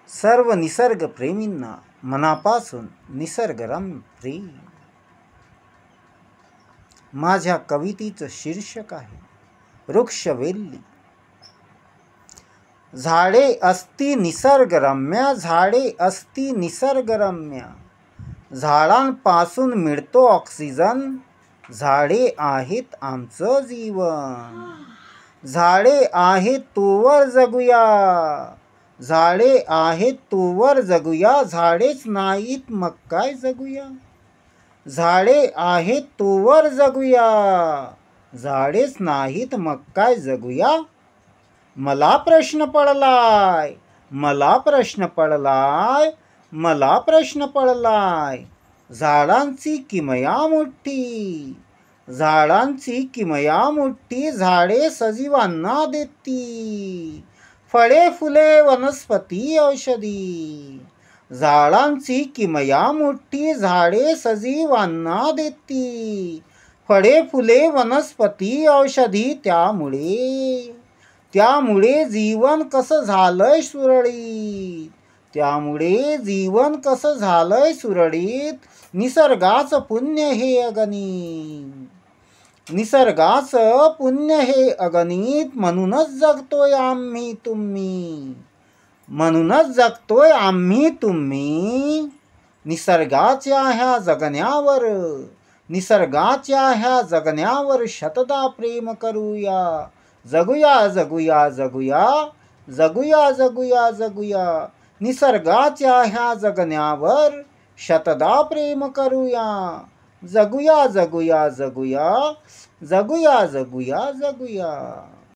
सर्व निसर्ग प्रेमींना मनापासून निसर्गरम्य प्रेम. माझ्या कवितेचं शीर्षक आहे वृक्षवेल्ली. झाडे असती निसर्गरम्य, झाडे असती निसर्गरम्य. झाडांपासून मिळतो ऑक्सिजन, झाडे आहेत आमचं जीवन. झाडे आहेत तोवर जगूया, झाडे आहेत तोवर जगूया. झाडेच नाहीत मग काय जगूया. झाडे आहेत तोवर जगूया, झाडेच नाहीत मग काय जगूया. मला प्रश्न पडलाय, मला प्रश्न पडलाय, मला प्रश्न पडलाय. झाडांची किमया मोठी, झाडांची किमया मोठी. झाडे सजीवांना देती फळे फुले वनस्पती औषधी. झाडांची किमया मोठी, झाडे सजीवांना देती फळे फुले वनस्पती औषधी. त्यामुळे जीवन कसं झालंय सुरळीत, त्यामुळे जीवन कसं झालंय सुरळीत. निसर्गाचं पुण्य हे अगणित, निसर्गाचं पुण्य हे अगणित. म्हणूनच जगतोय आम्ही तुम्ही, म्हणूनच जगतोय आम्ही तुम्ही. निसर्गाच्या ह्या जगण्यावर, निसर्गाच्या ह्या जगण्यावर शतदा प्रेम करूया. जगूया जगूया जगूया, जगूया जगूया जगूया. निसर्गाच्या ह्या जगण्यावर शतदा प्रेम करूया. जगूया जगूया जगूया, जगूया जगूया जगूया.